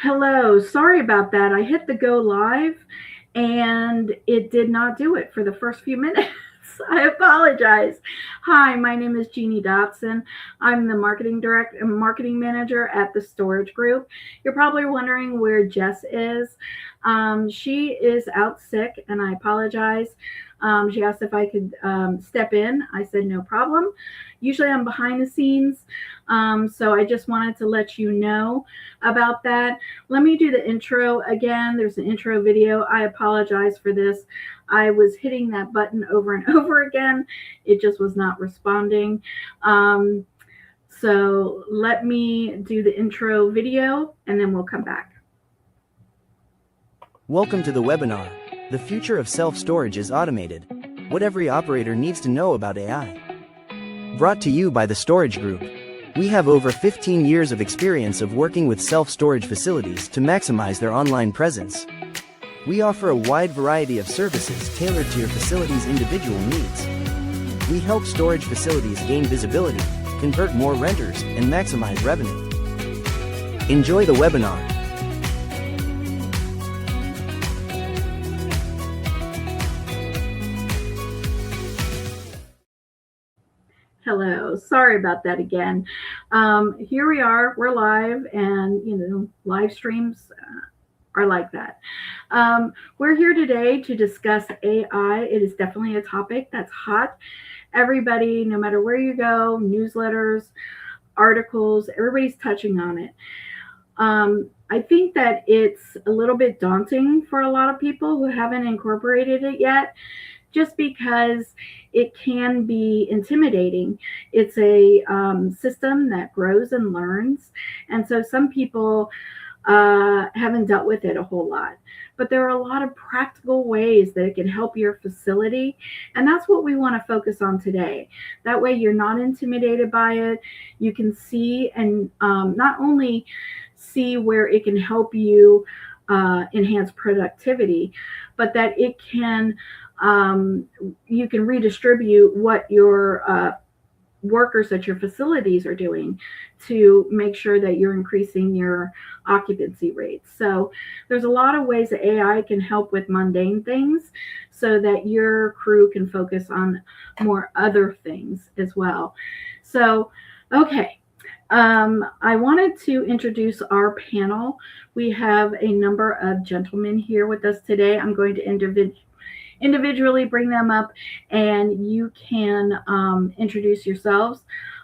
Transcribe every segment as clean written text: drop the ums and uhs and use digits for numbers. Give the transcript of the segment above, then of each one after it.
Hello, sorry about that. I hit the go live and it did not do it for the first few minutes. I apologize. Hi, my name is Jeannie Dotson. I'm the marketing manager at the Storage Group. You're probably wondering where Jess is. She is out sick, and I apologize. She asked if I could step in. I said no problem. Usually I'm behind the scenes, so I just wanted to let you know about that. Let me do the intro again. There's an intro video. I apologize for this. I was hitting that button over and over again. It just was not responding. So let me do the intro video and then we'll come back. Welcome to the webinar. The future of self-storage is automated. What every operator needs to know about AI. Brought to you by the Storage Group. We have over 15 years of experience of working with self-storage facilities to maximize their online presence. We offer a wide variety of services tailored to your facility's individual needs. We help storage facilities gain visibility, convert more renters, and maximize revenue. Enjoy the webinar. Hello, sorry about that again. Here we are, we're live, and live streams are like that. We're here today to discuss AI. It is definitely a topic that's hot. Everybody, no matter where you go, newsletters, articles, everybody's touching on it. I think that it's a little bit daunting for a lot of people who haven't incorporated it yet, just because it can be intimidating. It's a system that grows and learns. And so some people haven't dealt with it a whole lot. But there are a lot of practical ways that it can help your facility. And that's what we want to focus on today. That way you're not intimidated by it. You can see and not only see where it can help you enhance productivity, but that it can you can redistribute what your workers at your facilities are doing to make sure that you're increasing your occupancy rates. So there's a lot of ways that AI can help with mundane things so that your crew can focus on more other things as well. So, okay. I wanted to introduce our panel. We have a number of gentlemen here with us today. I'm going to individually bring them up and you can introduce yourselves.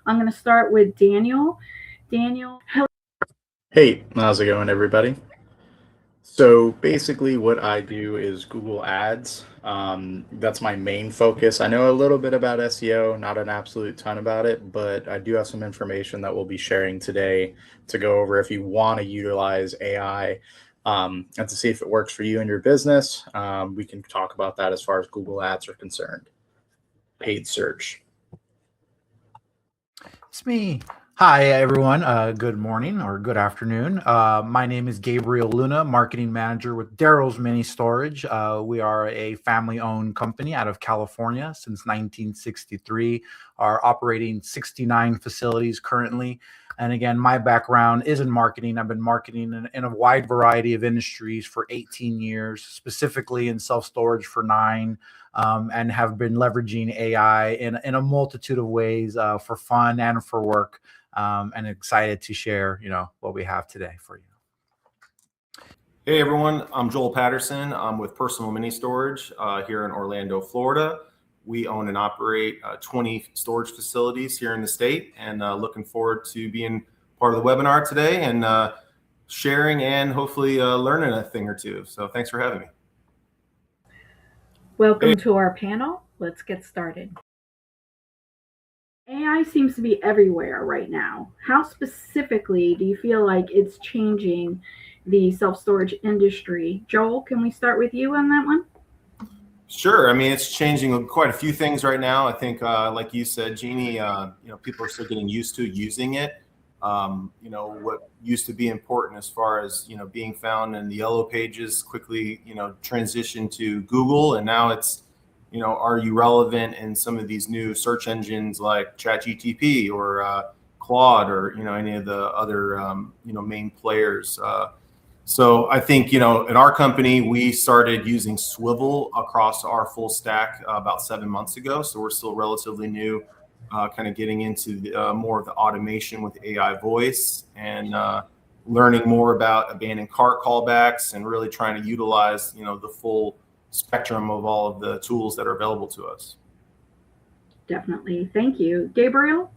I'm going to start with Daniel. Daniel, hello. Hey, how's it going, everybody? So basically what I do is Google Ads. That's my main focus. I know a little bit about SEO, not an absolute ton about it, but I do have some information that we'll be sharing today to go over if you want to utilize AI and to see if it works for you and your business. We can talk about that as far as Google Ads are concerned. Paid search. It's me. Hi, everyone. Good morning or good afternoon. My name is Gabriel Luna, marketing manager with Darrow's Mini Storage. We are a family-owned company out of California since 1963. Are operating 69 facilities currently. And again, my background is in marketing. I've been marketing in a wide variety of industries for 18 years, specifically in self-storage for 9. And have been leveraging AI in a multitude of ways for fun and for work. And excited to share, what we have today for you. Hey everyone, I'm Joel Patterson. I'm with Personal Mini Storage here in Orlando, Florida. We own and operate 20 storage facilities here in the state, and looking forward to being part of the webinar today and sharing and hopefully learning a thing or two. So thanks for having me. Welcome to our panel. Let's get started. AI seems to be everywhere right now. How specifically do you feel like it's changing the self-storage industry? Joel, can we start with you on that one? Sure. I mean, it's changing quite a few things right now. I think, like you said, Jeannie, people are still getting used to using it. What used to be important as far as, being found in the yellow pages quickly, transitioned to Google, and now it's, are you relevant in some of these new search engines like ChatGPT or Claude or, any of the other, main players? So I think, in our company, we started using Swivel across our full stack about 7 months ago. So we're still relatively new, kind of getting into more of the automation with AI voice and learning more about abandoned cart callbacks and really trying to utilize, the full spectrum of all of the tools that are available to us. Definitely. Thank you. Gabriel?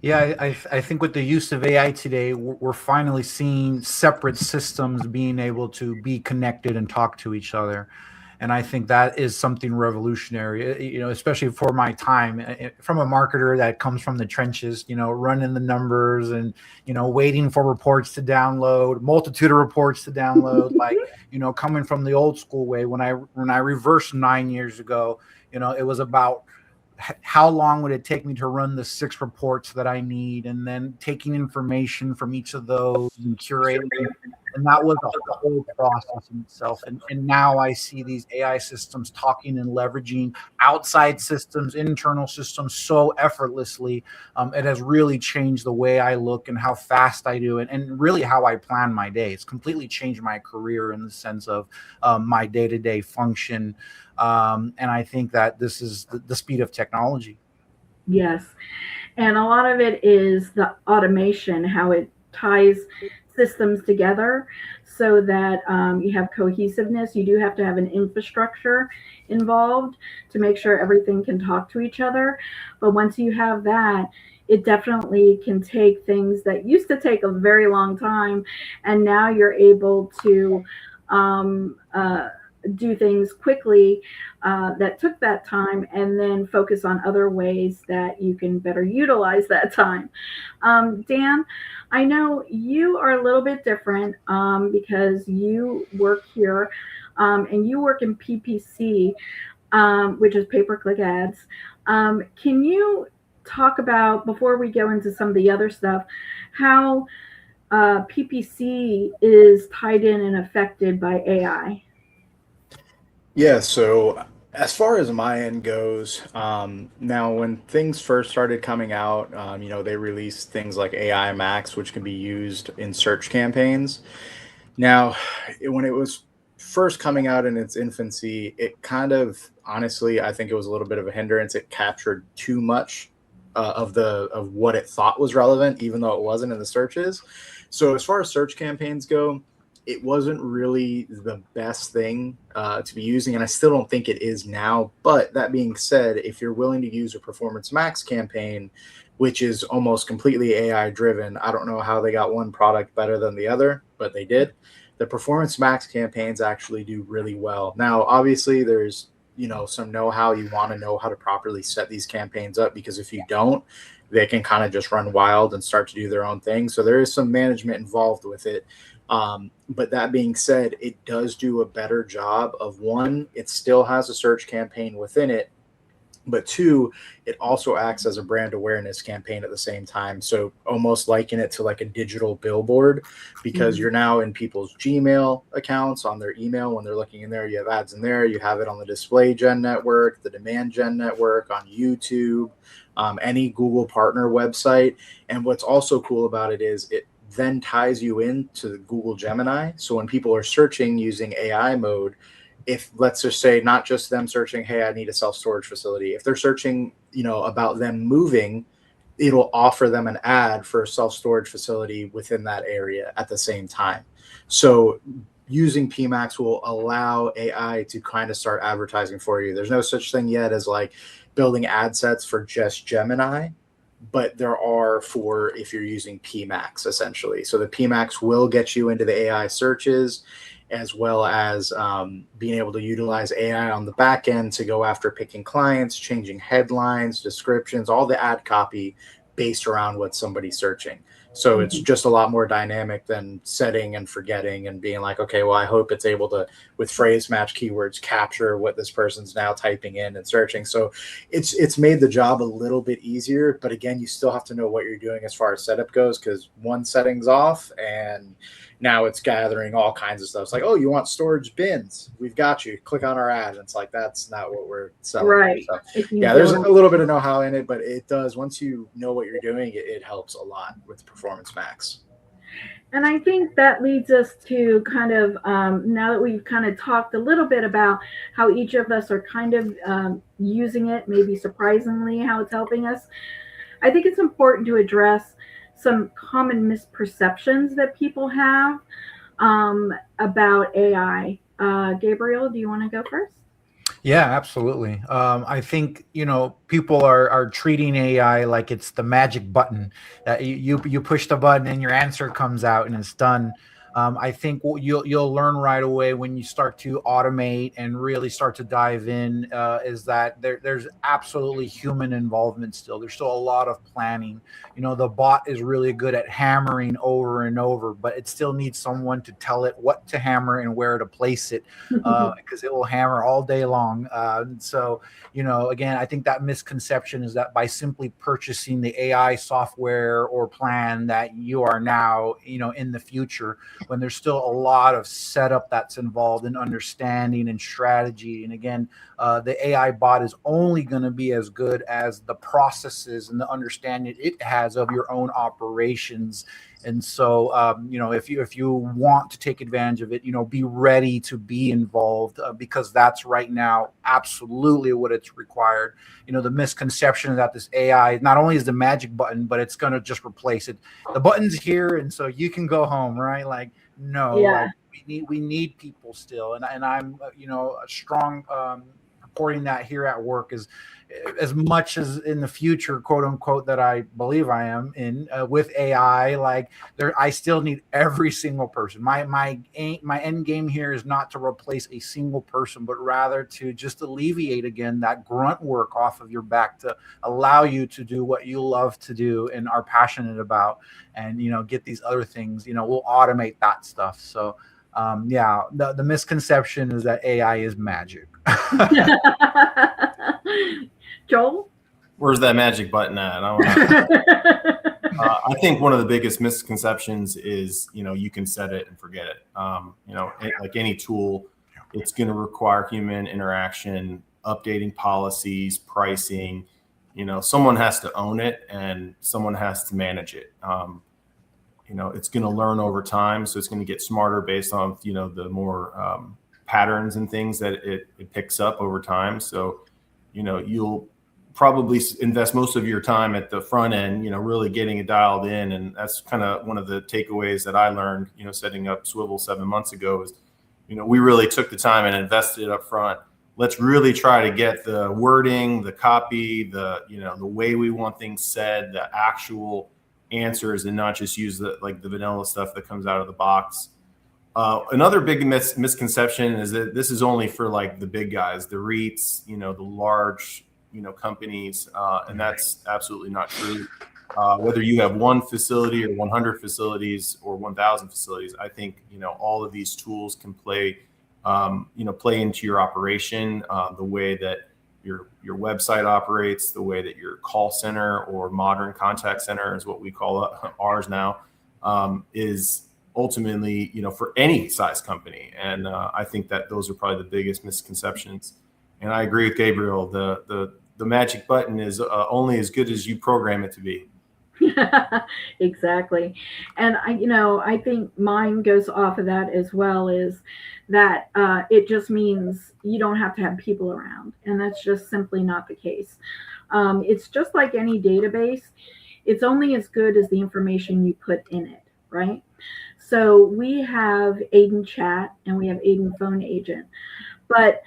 Yeah, I think with the use of AI today, we're finally seeing separate systems being able to be connected and talk to each other. And I think that is something revolutionary, especially for my time from a marketer that comes from the trenches, running the numbers and, waiting for reports to download, multitude of reports to download, like, coming from the old school way. When I reversed 9 years ago, it was about how long would it take me to run the 6 reports that I need, and then taking information from each of those and curating. And that was a whole process in itself. And now I see these AI systems talking and leveraging outside systems, internal systems so effortlessly. It has really changed the way I look and how fast I do it, and really how I plan my day. It's completely changed my career in the sense of my day-to-day function. And I think that this is the speed of technology. Yes. And a lot of it is the automation, how it ties systems together so that you have cohesiveness. You do have to have an infrastructure involved to make sure everything can talk to each other. But once you have that, it definitely can take things that used to take a very long time, and now you're able to do things quickly that took that time, and then focus on other ways that you can better utilize that time. Dan, I know you are a little bit different because you work here and you work in PPC, which is pay-per-click ads. Can you talk about, before we go into some of the other stuff, how PPC is tied in and affected by AI? Yeah, so as far as my end goes, now when things first started coming out, they released things like AI Max, which can be used in search campaigns. Now, when it was first coming out in its infancy, it kind of, honestly, I think it was a little bit of a hindrance. It captured too much of what it thought was relevant, even though it wasn't in the searches. So as far as search campaigns go, it wasn't really the best thing to be using, and I still don't think it is now. But that being said, if you're willing to use a Performance Max campaign, which is almost completely AI driven, I don't know how they got one product better than the other, but they did. The Performance Max campaigns actually do really well. Now, obviously, there's some know-how. You want to know how to properly set these campaigns up, because if you don't, they can kind of just run wild and start to do their own thing. So there is some management involved with it. But that being said, it does do a better job of, one, it still has a search campaign within it, but two, it also acts as a brand awareness campaign at the same time. So almost liken it to like a digital billboard, because you're now in people's Gmail accounts, on their email. When they're looking in there, you have ads in there. You have it on the display gen network, the demand gen network, on YouTube, any Google partner website. And what's also cool about it is it then ties you into Google Gemini. So when people are searching using AI mode, if, let's just say, not just them searching, hey, I need a self-storage facility. If they're searching, about them moving, it'll offer them an ad for a self-storage facility within that area at the same time. So using PMax will allow AI to kind of start advertising for you. There's no such thing yet as like building ad sets for just Gemini, but there are for if you're using PMax, essentially. So the PMax will get you into the AI searches, as well as being able to utilize AI on the back end to go after picking clients, changing headlines, descriptions, all the ad copy based around what somebody's searching. So it's just a lot more dynamic than setting and forgetting and being like, okay, well, I hope it's able to, with phrase match keywords, capture what this person's now typing in and searching. So it's made the job a little bit easier. But again, you still have to know what you're doing as far as setup goes, because one setting's off and now it's gathering all kinds of stuff. It's like, oh, you want storage bins? We've got you. Click on our ad. And it's like, that's not what we're selling. Right. So, yeah, there's a little bit of know-how in it, but it does, once you know what you're doing, it helps a lot with Performance Max. And I think that leads us to kind of, now that we've kind of talked a little bit about how each of us are kind of using it, maybe surprisingly, how it's helping us, I think it's important to address some common misperceptions that people have about AI. Gabriel, do you want to go first? Yeah, absolutely. I think people are treating AI like it's the magic button that you push the button and your answer comes out and it's done. I think what you'll learn right away when you start to automate and really start to dive in is that there's absolutely human involvement still. There's still a lot of planning. The bot is really good at hammering over and over, but it still needs someone to tell it what to hammer and where to place it, because it will hammer all day long. So, again, I think that misconception is that by simply purchasing the AI software or plan that you are now, in the future, when there's still a lot of setup that's involved in understanding and strategy. And again, the AI bot is only going to be as good as the processes and the understanding it has of your own operations. And so, if you want to take advantage of it, be ready to be involved, because that's right now absolutely what it's required. The misconception that this AI not only is the magic button, but it's going to just replace it. The button's here, and so you can go home, right? Like, no, Yeah. like we need people still, and I'm a strong reporting that here at work is as much as in the future, quote unquote, that I believe I am in with AI, like I still need every single person. My end game here is not to replace a single person, but rather to just alleviate again that grunt work off of your back to allow you to do what you love to do and are passionate about, and get these other things. We'll automate that stuff. So yeah, the misconception is that AI is magic. Joel? Where's that magic button at? I think one of the biggest misconceptions is, you can set it and forget it. Like any tool, it's going to require human interaction, updating policies, pricing. Someone has to own it and someone has to manage it. It's going to learn over time, so it's going to get smarter based on the more patterns and things that it picks up over time. So you'll probably invest most of your time at the front end, really getting it dialed in. And that's kind of one of the takeaways that I learned, setting up Swivel 7 months ago is, we really took the time and invested up front. Let's really try to get the wording, the copy, the way we want things said, the actual answers, and not just use the vanilla stuff that comes out of the box. Another big misconception is that this is only for like the big guys, the REITs, the large, companies, and that's absolutely not true. Whether you have one facility or 100 facilities or 1,000 facilities, I think all of these tools can play into your operation, the way that your website operates, the way that your call center or modern contact center is what we call ours now, is ultimately, for any size company. And I think that those are probably the biggest misconceptions. And I agree with Gabriel. The magic button is only as good as you program it to be. Exactly. And I think mine goes off of that as well, is that it just means you don't have to have people around. And that's just simply not the case. It's just like any database. It's only as good as the information you put in it, right? So we have Aiden Chat and we have Aiden Phone Agent. But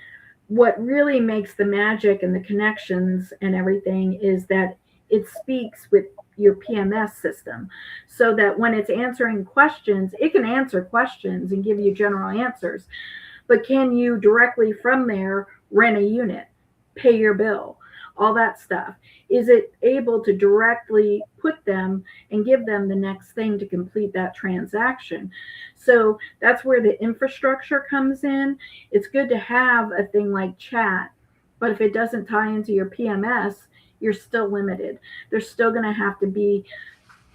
what really makes the magic and the connections and everything is that it speaks with your PMS system, so that when it's answering questions, it can answer questions and give you general answers. But can you directly from there rent a unit, pay your bill, all that stuff? Is it able to directly put them and give them the next thing to complete that transaction? So that's where the infrastructure comes in. It's good to have a thing like chat, but if it doesn't tie into your PMS, you're still limited. There's still going to have to be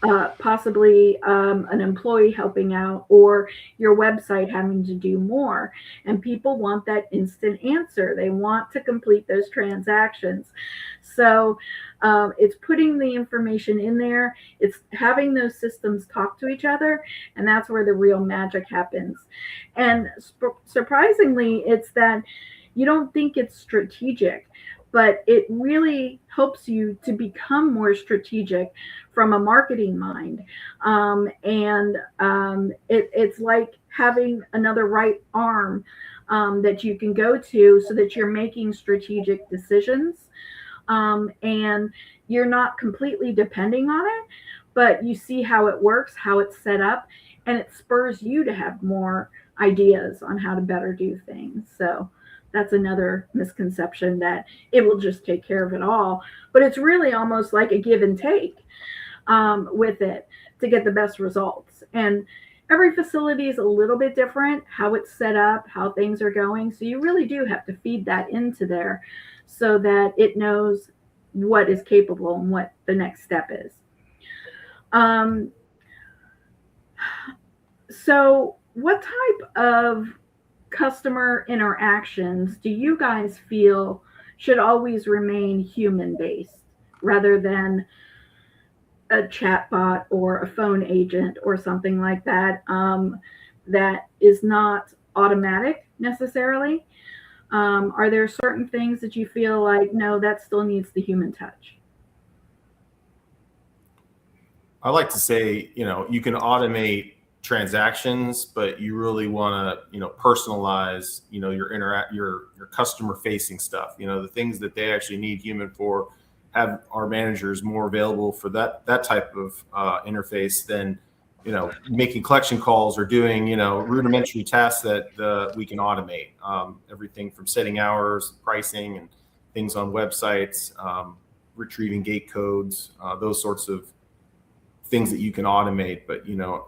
possibly an employee helping out, or your website having to do more. And people want that instant answer. They want to complete those transactions. So it's putting the information in there, it's having those systems talk to each other, and that's where the real magic happens. And surprisingly, it's that you don't think it's strategic, but it really helps you to become more strategic from a marketing mind. It's like having another right arm that you can go to so that you're making strategic decisions. And you're not completely depending on it, but you see how it works, how it's set up, and it spurs you to have more ideas on how to better do things. So that's another misconception, that it will just take care of it all. But it's really almost like a give and take with it to get the best results. And every facility is a little bit different, how it's set up, how things are going. So you really do have to feed that into there so that it knows what is capable and what the next step is. So what type of customer interactions do you guys feel should always remain human based rather than a chatbot or a phone agent or something like that, that is not automatic necessarily? Are there certain things that you feel like, no, that still needs the human touch? I like to say, you can automate transactions, but you really want to, personalize, your customer facing stuff, the things that they actually need human for. Have our managers more available for that type of interface than, making collection calls or doing, rudimentary tasks that we can automate. Everything from setting hours, pricing, and things on websites, retrieving gate codes, those sorts of things that you can automate, but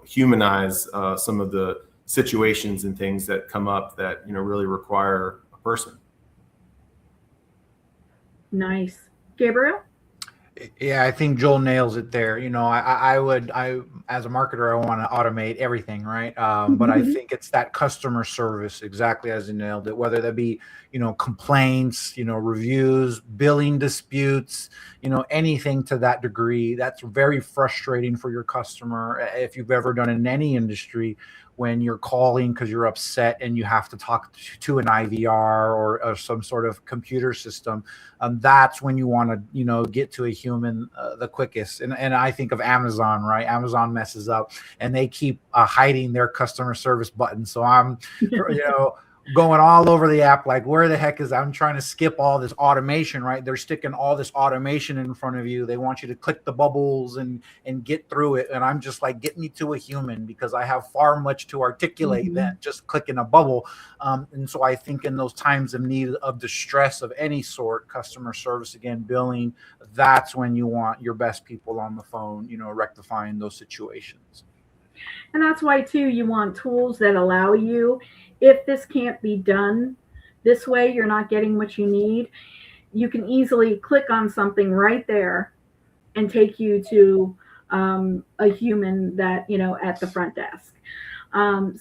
humanize some of the situations and things that come up that really require a person. Nice. Gabriel? Yeah, I think Joel nails it there. I as a marketer, I want to automate everything, right? But I think it's that customer service, exactly as you nailed it, whether that be, complaints, reviews, billing disputes, anything to that degree. That's very frustrating for your customer. If you've ever done it in any industry, when you're calling because you're upset and you have to talk to an IVR or some sort of computer system, that's when you want to, get to a human the quickest. And I think of Amazon, right? Amazon messes up and they keep hiding their customer service button. So I'm, going all over the app, like, where the heck is, I'm trying to skip all this automation, right? They're sticking all this automation in front of you. They want you to click the bubbles and get through it. And I'm just like, get me to a human, because I have far much to articulate than just clicking a bubble. And so I think in those times of need, of distress of any sort, customer service, again, billing, that's when you want your best people on the phone, rectifying those situations. And that's why, too, you want tools that allow you, if this can't be done this way, you're not getting what you need, you can easily click on something right there and take you to a human that, at the front desk.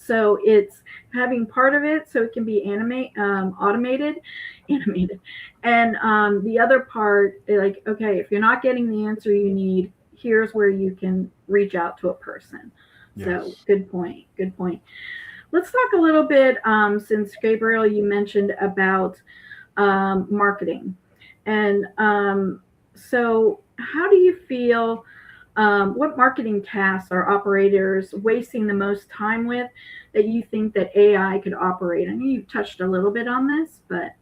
So it's having part of it so it can be automated. And the other part, like, okay, if you're not getting the answer you need, here's where you can reach out to a person. Yes. So good point. Let's talk a little bit, since Gabriel, you mentioned about marketing. And so how do you feel, what marketing tasks are operators wasting the most time with that you think that AI could operate? I know you touched a little bit on this, but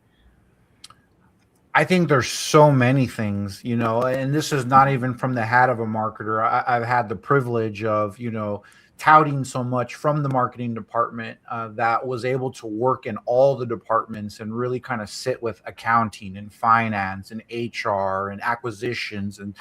I think there's so many things, and this is not even from the hat of a marketer. I've had the privilege of, touting so much from the marketing department that was able to work in all the departments and really kind of sit with accounting and finance and HR and acquisitions and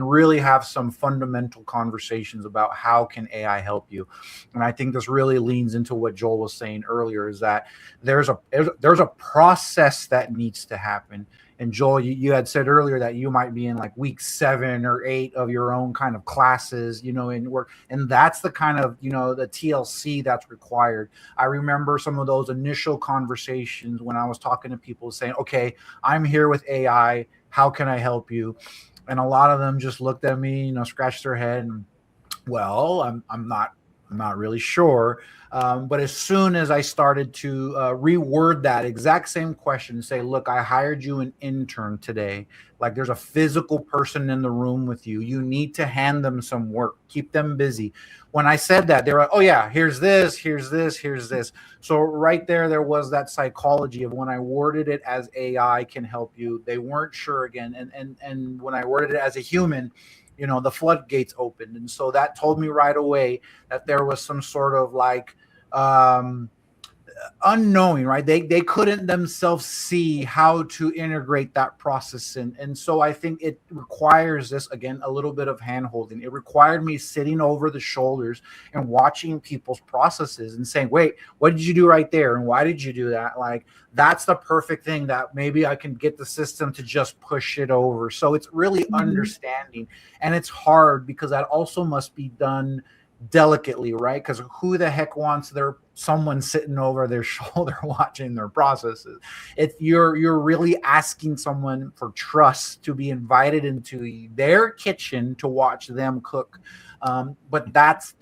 really have some fundamental conversations about how can AI help you. And I think this really leans into what Joel was saying earlier, is that there's a process that needs to happen. And Joel, you had said earlier that you might be in like week 7 or 8 of your own kind of classes, in work. And that's the kind of, the TLC that's required. I remember some of those initial conversations when I was talking to people saying, okay, I'm here with AI. How can I help you? And a lot of them just looked at me, scratched their head and, well, I'm not really sure. But as soon as I started to reword that exact same question and say, look, I hired you an intern today. Like there's a physical person in the room with you. You need to hand them some work, keep them busy. When I said that, they were like, oh yeah, here's this, here's this, here's this. So right there was that psychology of when I worded it as AI can help you, they weren't sure again. And when I worded it as a human, the floodgates opened. And so that told me right away that there was some sort of like unknowing, right? They couldn't themselves see how to integrate that process in. And so I think it requires this, again, a little bit of hand holding. It required me sitting over the shoulders and watching people's processes and saying, wait, what did you do right there? And why did you do that? Like, that's the perfect thing that maybe I can get the system to just push it over. So it's really understanding. And it's hard because that also must be done delicately, right? Because who the heck wants someone sitting over their shoulder watching their processes? If you're really asking someone for trust to be invited into their kitchen to watch them cook. But that's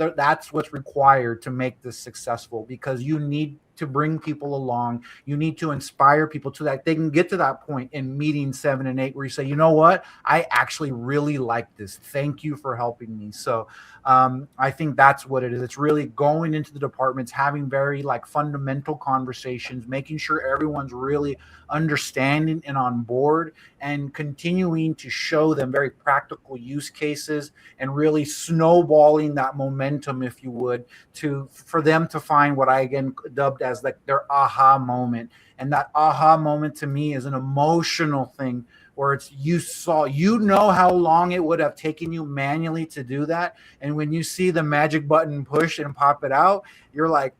what's required to make this successful, because you need to bring people along. You need to inspire people to that. They can get to that point in meeting 7 and 8 where you say, you know what? I actually really like this. Thank you for helping me. So I think that's what it is. It's really going into the departments, having very like fundamental conversations, making sure everyone's really understanding and on board, and continuing to show them very practical use cases and really snowballing that momentum, if you would, for them to find what I again dubbed as like their aha moment. And that aha moment to me is an emotional thing where it's you know how long it would have taken you manually to do that. And when you see the magic button push and pop it out, you're like,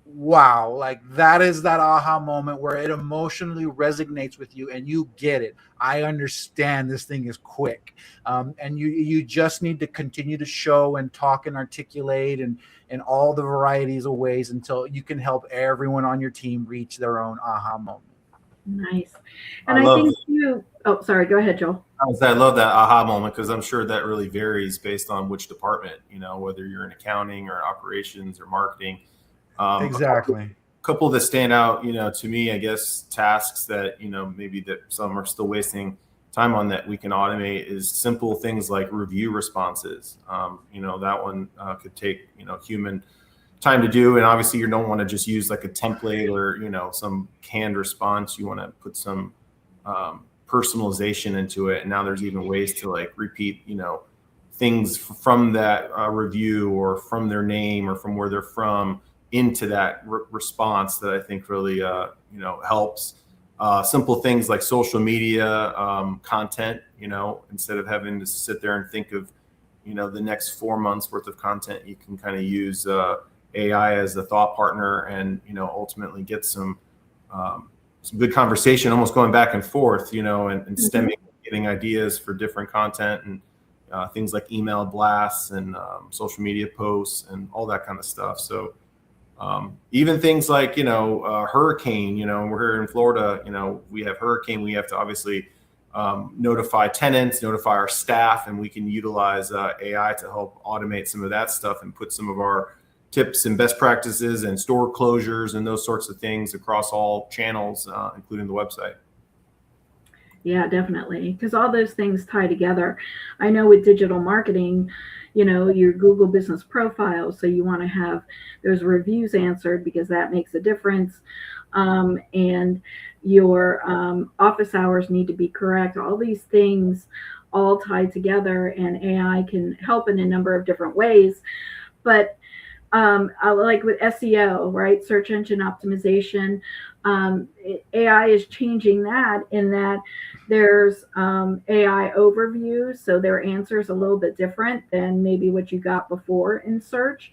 wow, like that is that aha moment where it emotionally resonates with you and you get it. I understand this thing is quick. And you just need to continue to show and talk and articulate and in all the varieties of ways until you can help everyone on your team reach their own aha moment. Nice. And I think you, oh, sorry, go ahead, Joel. I love that aha moment, because I'm sure that really varies based on which department, whether you're in accounting or operations or marketing. Exactly. A couple that stand out, to me, I guess, tasks that, maybe that some are still wasting time on that we can automate is simple things like review responses. That one could take, human time to do. And obviously you don't want to just use like a template or, some canned response. You want to put some personalization into it. And now there's even ways to like repeat, things from that review or from their name or from where they're from into that response that I think really, helps. Simple things like social media content, instead of having to sit there and think of, the next 4 months worth of content, you can kind of use AI as the thought partner and, ultimately get some good conversation, almost going back and forth, and stemming, getting ideas for different content and things like email blasts and social media posts and all that kind of stuff. So even things like, hurricane, we're here in Florida, we have hurricane, we have to obviously notify tenants, notify our staff, and we can utilize AI to help automate some of that stuff and put some of our tips and best practices and store closures and those sorts of things across all channels, including the website. Yeah, definitely. Because all those things tie together. I know with digital marketing, your Google business profile. So you want to have those reviews answered because that makes a difference. And your office hours need to be correct. All these things all tie together, and AI can help in a number of different ways. But like with SEO, right? Search engine optimization. AI is changing that in that there's AI overviews. So their answers a little bit different than maybe what you got before in search.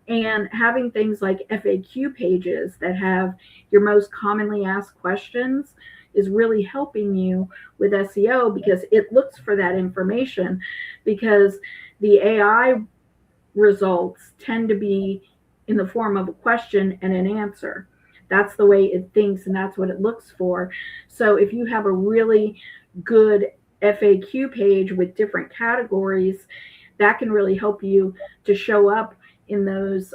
And having things like FAQ pages that have your most commonly asked questions, is really helping you with SEO, because it looks for that information, because the AI results tend to be in the form of a question and an answer. That's the way it thinks, and that's what it looks for. So if you have a really good FAQ page with different categories, that can really help you to show up in those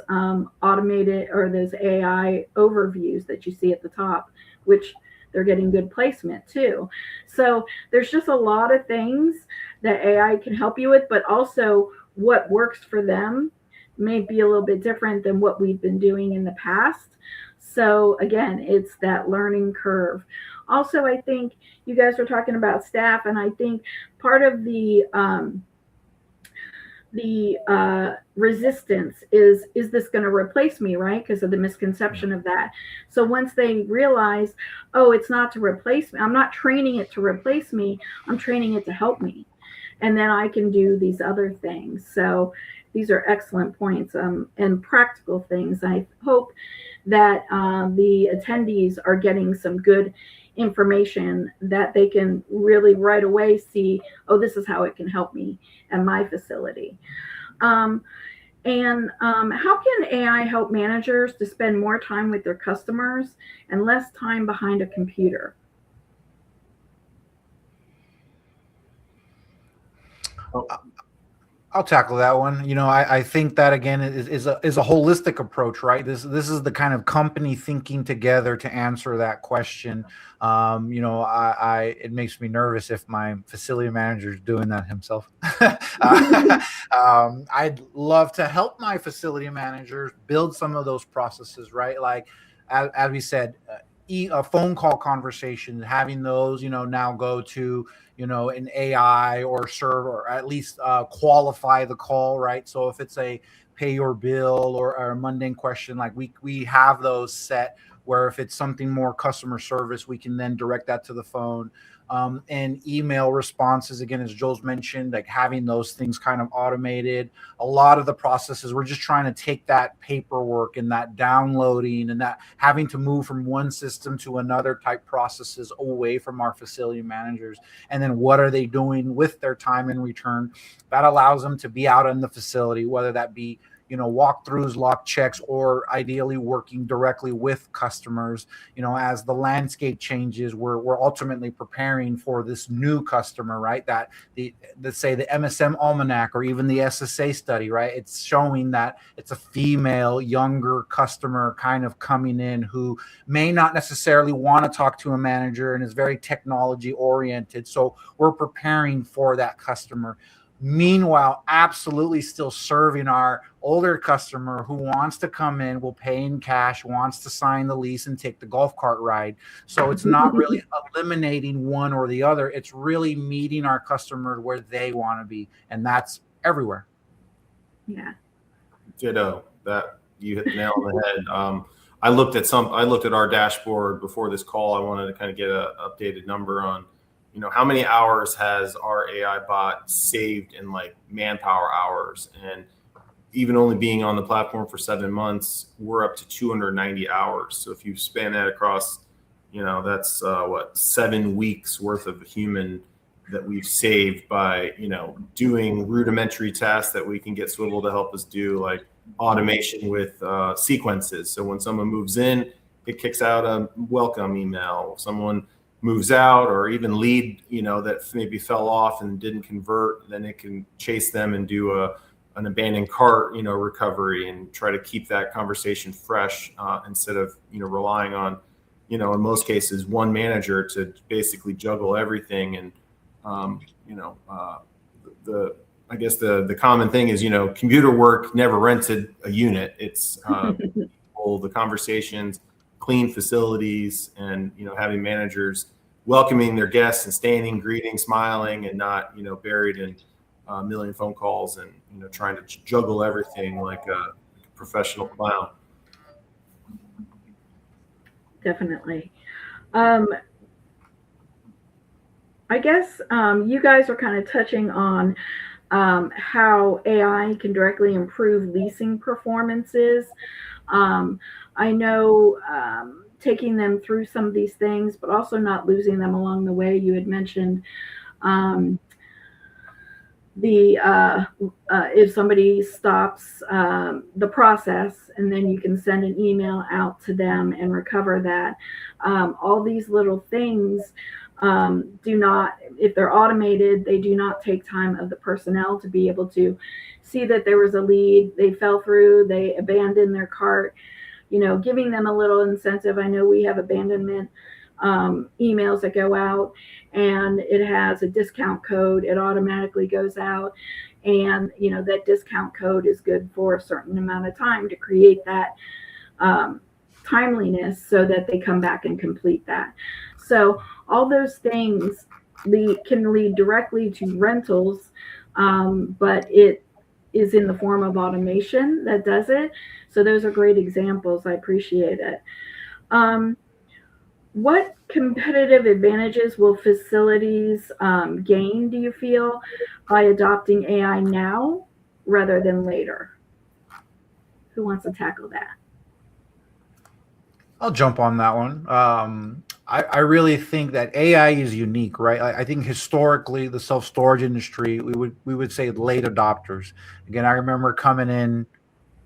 automated or those AI overviews that you see at the top, which they're getting good placement too. So there's just a lot of things that AI can help you with, but also what works for them may be a little bit different than what we've been doing in the past. So again, it's that learning curve. Also, I think you guys were talking about staff, and I think part of the resistance is this going to replace me, right? Because of the misconception of that. So once they realize, oh, it's not to replace me, I'm not training it to replace me, I'm training it to help me, and then I can do these other things. So these are excellent points and practical things. I hope that the attendees are getting some good information that they can really right away see, oh, this is how it can help me and my facility. How can AI help managers to spend more time with their customers and less time behind a computer? I'll tackle that one. I think that again is a holistic approach, right? This is the kind of company thinking together to answer that question. It makes me nervous if my facility manager is doing that himself. I'd love to help my facility managers build some of those processes, right? Like as we said, a phone call conversation, having those, now go to an AI or serve, or at least qualify the call, right? So if it's a pay your bill or a mundane question, like we have those set where if it's something more customer service, we can then direct that to the phone. And email responses, again, as Joel's mentioned, like having those things kind of automated. A lot of the processes, we're just trying to take that paperwork and that downloading and that having to move from one system to another type processes away from our facility managers. And then what are they doing with their time in return? That allows them to be out in the facility, whether that be walkthroughs, lock checks, or ideally working directly with customers. As the landscape changes, we're ultimately preparing for this new customer, right? That let's say the MSM Almanac or even the SSA study, right? It's showing that it's a female, younger customer kind of coming in who may not necessarily want to talk to a manager and is very technology oriented. So we're preparing for that customer. Meanwhile, absolutely still serving our older customer who wants to come in, will pay in cash, wants to sign the lease and take the golf cart ride. So it's not really eliminating one or the other. It's really meeting our customer where they want to be. And that's everywhere. Yeah. Ditto. That you hit the nail on the head. I looked at our dashboard before this call. I wanted to kind of get an updated number on how many hours has our AI bot saved in like manpower hours? And even only being on the platform for 7 months, we're up to 290 hours. So if you span that across, that's 7 weeks worth of human that we've saved by, doing rudimentary tasks that we can get Swivel to help us do, like automation with sequences. So when someone moves in, it kicks out a welcome email. Someone moves out, or even lead, that maybe fell off and didn't convert, then it can chase them and do an abandoned cart, recovery, and try to keep that conversation fresh instead of, relying on, in most cases, one manager to basically juggle everything. And, I guess the common thing is, computer work never rented a unit. It's the conversations, clean facilities, and having managers welcoming their guests and standing, greeting, smiling, and not buried in a million phone calls and trying to juggle everything like a professional clown. Definitely. I guess you guys are kind of touching on how AI can directly improve leasing performances. I know taking them through some of these things, but also not losing them along the way. You had mentioned if somebody stops the process, and then you can send an email out to them and recover that. All these little things do not, if they're automated, they do not take time of the personnel to be able to see that there was a lead, they fell through, they abandoned their cart, giving them a little incentive. I know we have abandonment emails that go out, and it has a discount code. It automatically goes out, and that discount code is good for a certain amount of time to create that timeliness so that they come back and complete that. So all those things can lead directly to rentals, but it is in the form of automation that does it. So those are great examples. I appreciate it. What competitive advantages will facilities gain, do you feel, by adopting AI now rather than later? Who wants to tackle that? I'll jump on that one. I really think that AI is unique, right? I think historically the self-storage industry, we would say late adopters. Again, I remember coming in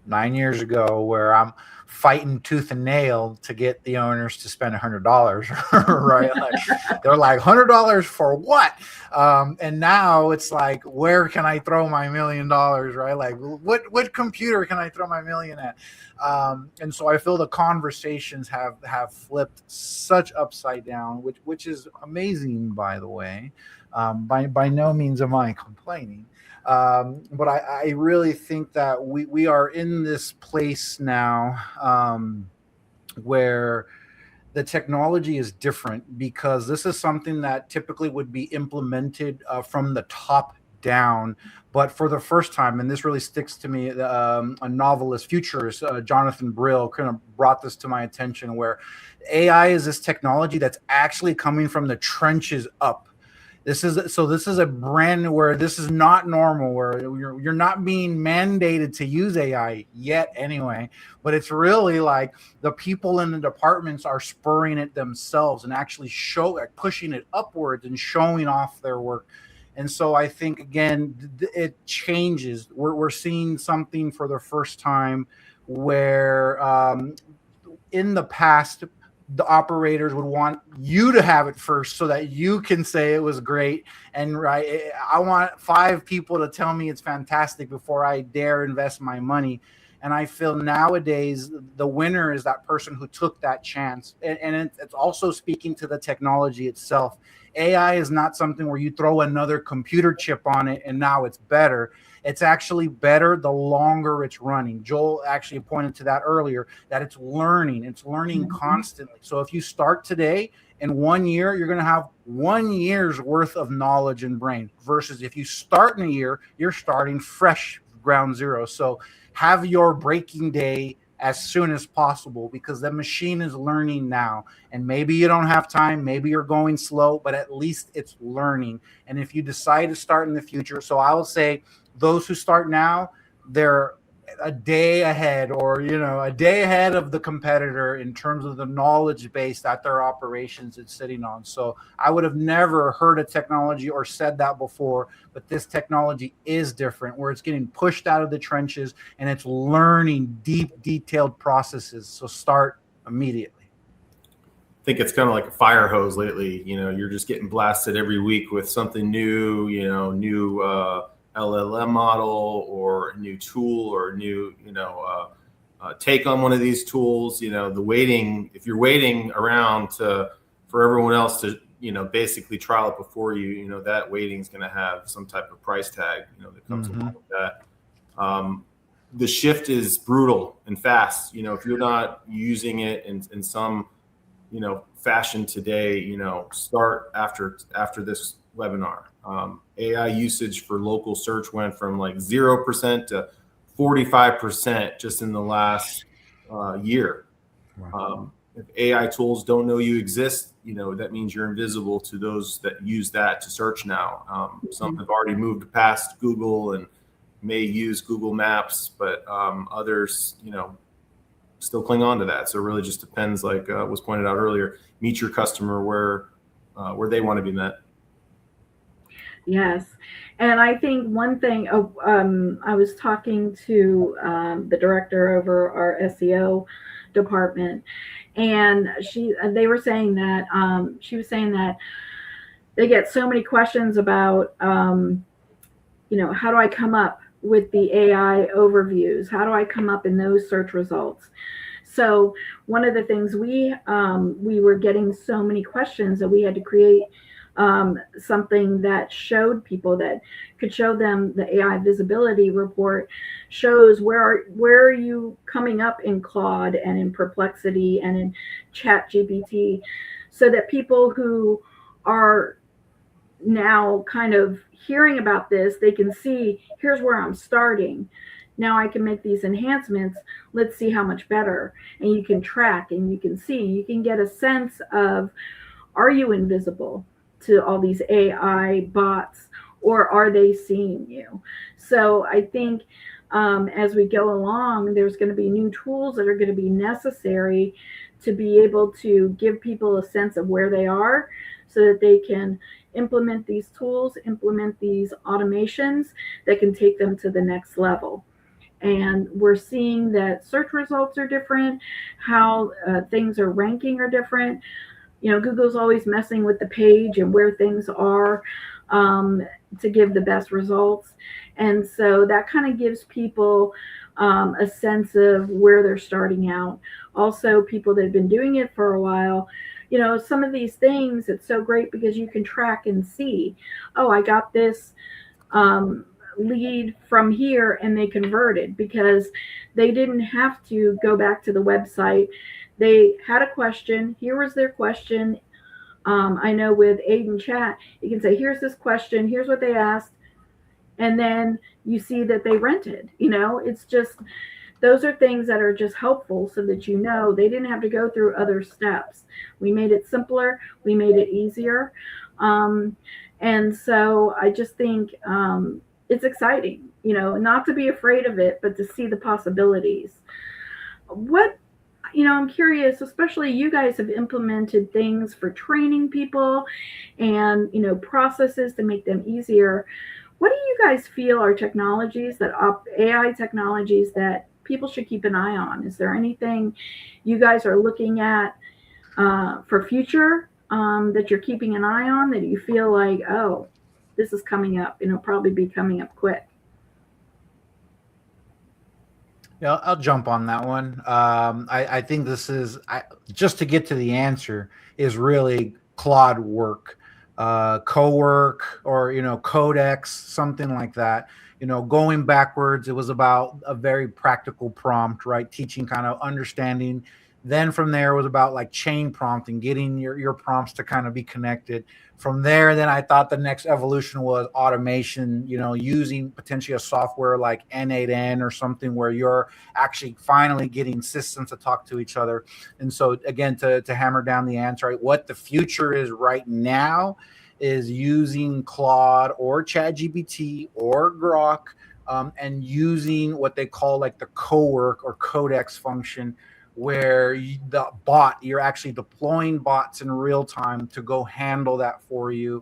9 years ago where I'm fighting tooth and nail to get the owners to spend $100, right? Like, they're like, $100 for what? And now it's like, where can I throw my $1 million, right? Like, what computer can I throw my million at? And so I feel the conversations have flipped such upside down, which is amazing, by the way. By no means am I complaining. But I really think that we are in this place now where the technology is different, because this is something that typically would be implemented from the top down. But for the first time, and this really sticks to me, a novelist, futurist, Jonathan Brill, kind of brought this to my attention, where AI is this technology that's actually coming from the trenches up. This is a brand new, where this is not normal, where you're not being mandated to use AI yet anyway, but it's really like the people in the departments are spurring it themselves and actually pushing it upwards and showing off their work. And so I think, again, it changes. We're seeing something for the first time where in the past, the operators would want you to have it first so that you can say it was great. And right, I want 5 people to tell me it's fantastic before I dare invest my money. And I feel nowadays the winner is that person who took that chance. And it's also speaking to the technology itself. AI is not something where you throw another computer chip on it and now it's better. It's actually better the longer it's running. Joel actually pointed to that earlier, that it's learning. It's learning constantly. So if you start today, in 1 year, you're going to have 1 year's worth of knowledge and brain, versus if you start in a year, you're starting fresh, ground zero. So have your breaking day as soon as possible, because the machine is learning now. And maybe you don't have time, maybe you're going slow, but at least it's learning. And if you decide to start in the future, so I would say those who start now, they're a day ahead, or a day ahead of the competitor in terms of the knowledge base that their operations is sitting on. So I would have never heard of technology or said that before, but this technology is different, where it's getting pushed out of the trenches and it's learning deep, detailed processes. So start immediately. I think it's kind of like a fire hose lately. You're just getting blasted every week with something new, new LLM model or a new tool or a new, take on one of these tools. The waiting, if you're waiting around for everyone else to, basically trial it before you, that waiting is going to have some type of price tag, that comes along with that. The shift is brutal and fast. If you're not using it in some, fashion today, start after this webinar. AI usage for local search went from like 0% to 45% just in the last year. Wow. If AI tools don't know you exist, that means you're invisible to those that use that to search now. Some have already moved past Google and may use Google Maps, but others, still cling on to that. So it really just depends, like was pointed out earlier, meet your customer where they want to be met. Yes. And I think one thing, I was talking to the director over our SEO department, and they were saying that she was saying that they get so many questions about, how do I come up with the AI overviews? How do I come up in those search results? So one of the things we were getting so many questions that we had to create something that showed people, that could show them the AI visibility report shows where are you coming up in Claude and in Perplexity and in Chat GPT, so that people who are now kind of hearing about this, they can see, here's where I'm starting. Now I can make these enhancements. Let's see how much better. And you can track and you can see, you can get a sense of, are you invisible to all these AI bots, or are they seeing you? So I think as we go along, there's going to be new tools that are going to be necessary to be able to give people a sense of where they are, so that they can implement these tools, implement these automations that can take them to the next level. And we're seeing that search results are different, how things are ranking are different. Google's always messing with the page and where things are to give the best results. And so that kind of gives people a sense of where they're starting out. Also, people that have been doing it for a while, some of these things, it's so great because you can track and see, oh, I got this lead from here and they converted because they didn't have to go back to the website. They had a question. Here was their question. I know with Aiden Chat, you can say, here's this question. Here's what they asked. And then you see that they rented. It's just, those are things that are just helpful so that they didn't have to go through other steps. We made it simpler. We made it easier. And so I just think it's exciting, not to be afraid of it, but to see the possibilities. I'm curious, especially you guys have implemented things for training people and, processes to make them easier. What do you guys feel are technologies AI technologies that people should keep an eye on? Is there anything you guys are looking at for future that you're keeping an eye on, that you feel like, oh, this is coming up, probably be coming up quick? Yeah, I'll jump on that one. I think this is, just to get to the answer, is really Claude work, CoWork, or, Codex, something like that. Going backwards, it was about a very practical prompt, right? Teaching kind of understanding. Then from there it was about like chain prompting, getting your prompts to kind of be connected. From there, then I thought the next evolution was automation, using potentially a software like N8N or something where you're actually finally getting systems to talk to each other. And so again, to hammer down the answer, right, what the future is right now is using Claude or ChatGPT or Grok, and using what they call like the CoWork or Codex function, where the bot, you're actually deploying bots in real time to go handle that for you.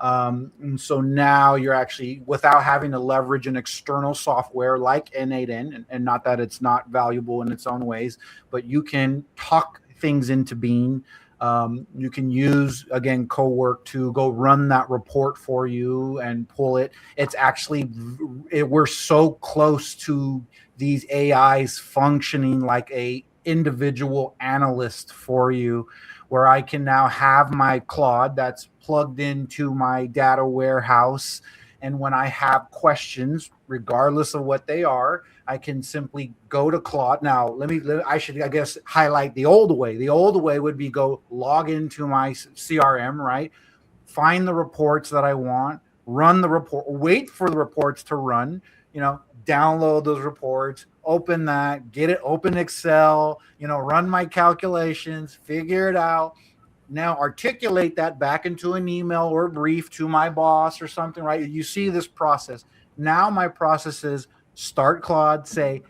And so now you're actually, without having to leverage an external software like N8N, and not that it's not valuable in its own ways, but you can talk things into being. You can use, again, CoWork to go run that report for you and pull it. It's actually, we're so close to these AIs functioning like a individual analyst for you, where I can now have my Claude that's plugged into my data warehouse. And when I have questions, regardless of what they are, I can simply go to Claude. Now, I should highlight the old way. The old way would be go log into my CRM, right? Find the reports that I want, run the report, wait for the reports to run, download those reports, open that, get it, open Excel, run my calculations, figure it out. Now articulate that back into an email or a brief to my boss or something, right? You see this process. Now my process is start Claude, say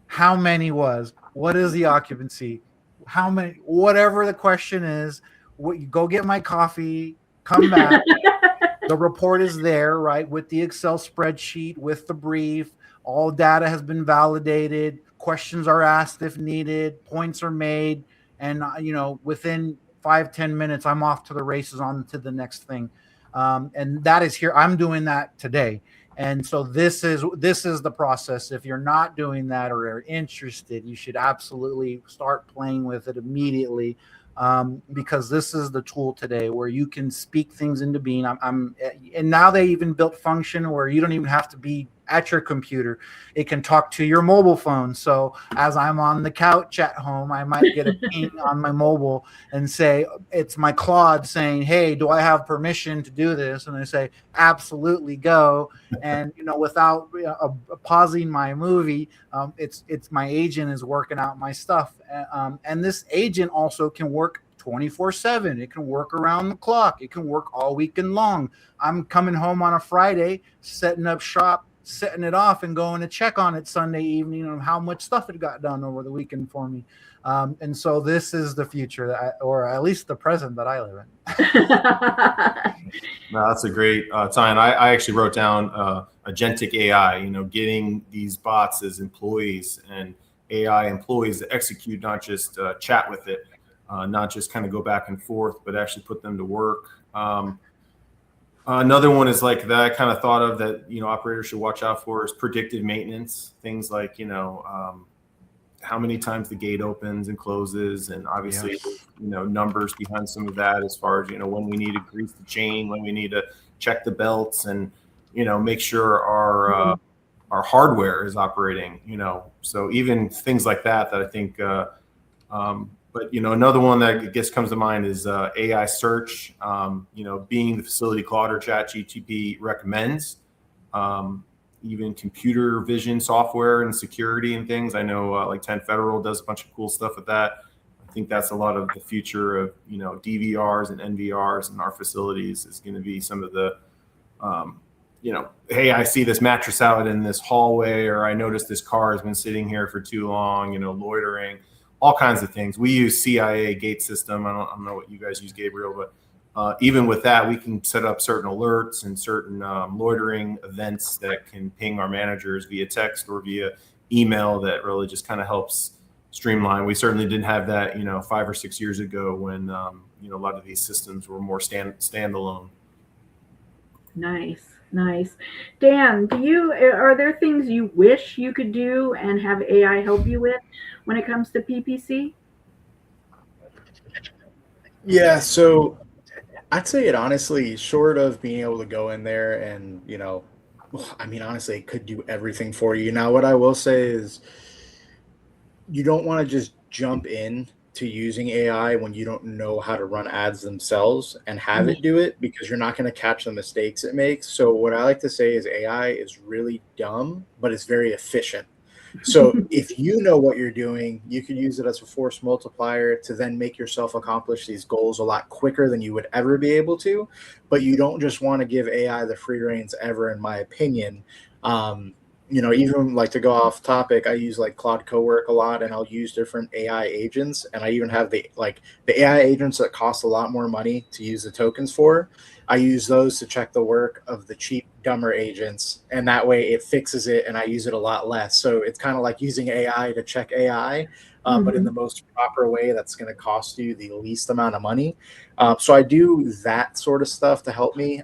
how many was, What is the occupancy? How many? Whatever the question is, you go get my coffee, come back. The report is there, right, with the Excel spreadsheet, with the brief. All data has been validated. Questions are asked if needed. Points are made, and within 5-10 minutes, I'm off to the races, on to the next thing. And that is here. I'm doing that today. And so this is the process. If you're not doing that or are interested, you should absolutely start playing with it immediately, because this is the tool today where you can speak things into being. And now they even built function where you don't even have to be at your computer. It can talk to your mobile phone. So as I'm on the couch at home, I might get a ping on my mobile and say, it's my Claude saying, hey, do I have permission to do this? And I say, absolutely, go. And, without pausing my movie, it's my agent is working out my stuff. And this agent also can work 24/7. It can work around the clock. It can work all weekend long. I'm coming home on a Friday, setting up shop, setting it off, and going to check on it Sunday evening on how much stuff it got done over the weekend for me. And so this is the future, or at least the present that I live in. No, that's a great time. I actually wrote down agentic AI, getting these bots as employees and AI employees to execute, not just chat with it, not just kind of go back and forth, but actually put them to work. Another one is like that I kind of thought of that, operators should watch out for is predictive maintenance. Things like, how many times the gate opens and closes, and obviously, Yes. Numbers behind some of that as far as, when we need to grease the chain, when we need to check the belts, and, make sure our hardware is operating, so even things like that I think, but another one that I guess comes to mind is AI search. Being the facility Claude or ChatGPT recommends, even computer vision software and security and things. I know like 10 Federal does a bunch of cool stuff with that. I think that's a lot of the future of DVRs and NVRs in our facilities is going to be some of the hey, I see this mattress out in this hallway, or I noticed this car has been sitting here for too long, loitering. All kinds of things. We use CIA gate system. I don't know what you guys use, Gabriel, but even with that, we can set up certain alerts and certain loitering events that can ping our managers via text or via email. That really just kind of helps streamline. We certainly didn't have that, 5 or 6 years ago when a lot of these systems were more standalone. Nice. Dan, are there things you wish you could do and have AI help you with when it comes to PPC? Yeah, so I'd say it honestly, short of being able to go in there and, honestly, it could do everything for you. Now, what I will say is you don't want to just jump in to using AI when you don't know how to run ads themselves and have it do it, because you're not going to catch the mistakes it makes. So what I like to say is AI is really dumb, but it's very efficient. So if you know what you're doing, you can use it as a force multiplier to then make yourself accomplish these goals a lot quicker than you would ever be able to. But you don't just want to give AI the free reins ever, in my opinion. Even like to go off topic, I use like Claude Cowork a lot, and I'll use different AI agents. And I even have the AI agents that cost a lot more money to use the tokens for. I use those to check the work of the cheap, dumber agents, and that way it fixes it, and I use it a lot less. So it's kind of like using AI to check AI, but in the most proper way that's going to cost you the least amount of money. So I do that sort of stuff to help me.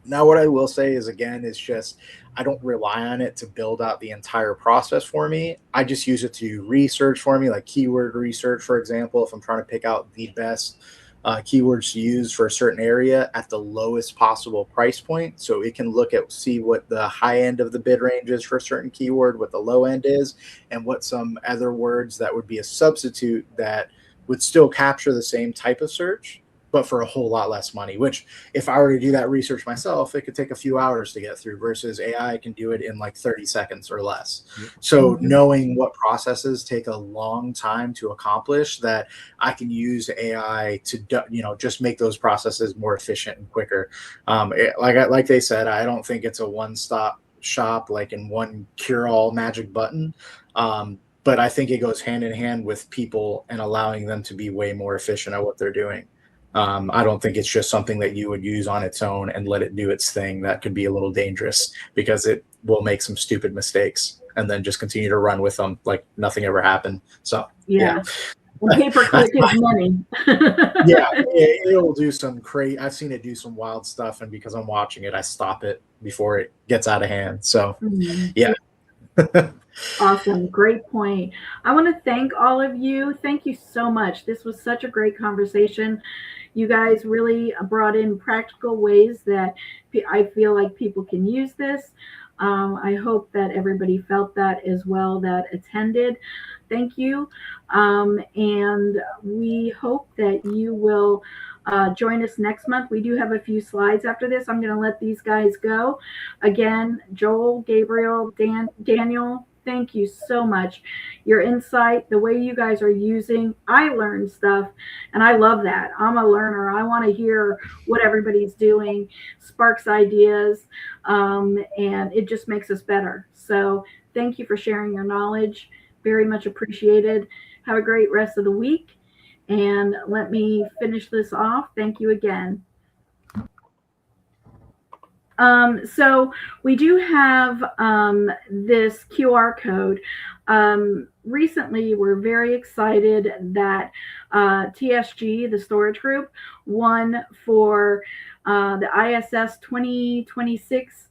Now, what I will say is, again, is just I don't rely on it to build out the entire process for me. I just use it to research for me, like keyword research, for example, if I'm trying to pick out the best keywords to use for a certain area at the lowest possible price point. So it can see what the high end of the bid range is for a certain keyword, what the low end is, and what some other words that would be a substitute that would still capture the same type of search, but for a whole lot less money, which if I were to do that research myself, it could take a few hours to get through, versus AI can do it in like 30 seconds or less. So knowing what processes take a long time to accomplish, that I can use AI to, just make those processes more efficient and quicker. Like they said, I don't think it's a one-stop shop, like in one cure-all magic button. but I think it goes hand in hand with people and allowing them to be way more efficient at what they're doing. I don't think it's just something that you would use on its own and let it do its thing. That could be a little dangerous because it will make some stupid mistakes and then just continue to run with them like nothing ever happened. So Yeah. And pay-per-click is money. Yeah, it'll do some crazy. I've seen it do some wild stuff, and because I'm watching it, I stop it before it gets out of hand. So, yeah. Awesome. Great point. I want to thank all of you. Thank you so much. This was such a great conversation. You guys really brought in practical ways that I feel like people can use this. I hope that everybody felt that as well that attended. Thank you. And we hope that you will join us next month. We do have a few slides after this. I'm going to let these guys go. Again, Joel, Gabriel, Daniel, thank you so much. Your insight, the way you guys are using, I learned stuff, and I love that. I'm a learner. I want to hear what everybody's doing, sparks ideas, and it just makes us better. So thank you for sharing your knowledge. Very much appreciated. Have a great rest of the week. And let me finish this off. Thank you again. So we do have this QR code. Recently, we're very excited that TSG, the storage group, won for the ISS 2026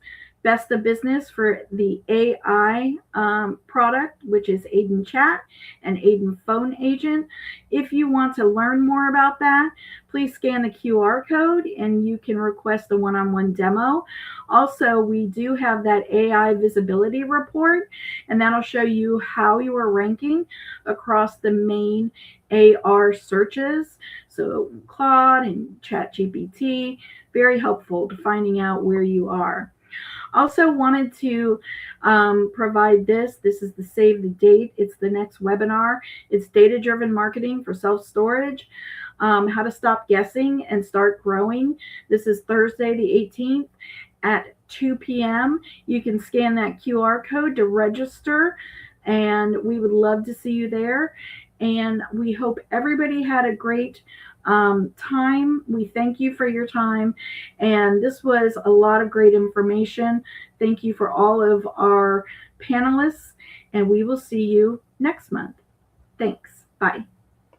Best of Business for the AI product, which is Aiden Chat and Aiden Phone Agent. If you want to learn more about that, please scan the QR code and you can request a one-on-one demo. Also, we do have that AI visibility report, and that'll show you how you are ranking across the main AR searches. So Claude and ChatGPT, very helpful to finding out where you are. Also wanted to provide this. This is the save the date. It's the next webinar. It's data-driven marketing for self-storage, how to stop guessing and start growing. This is Thursday, the 18th at 2 p.m. You can scan that QR code to register, and we would love to see you there. And we hope everybody had a great time. We thank you for your time, and this was a lot of great information. Thank you for all of our panelists, and we will see you next month. Thanks. Bye.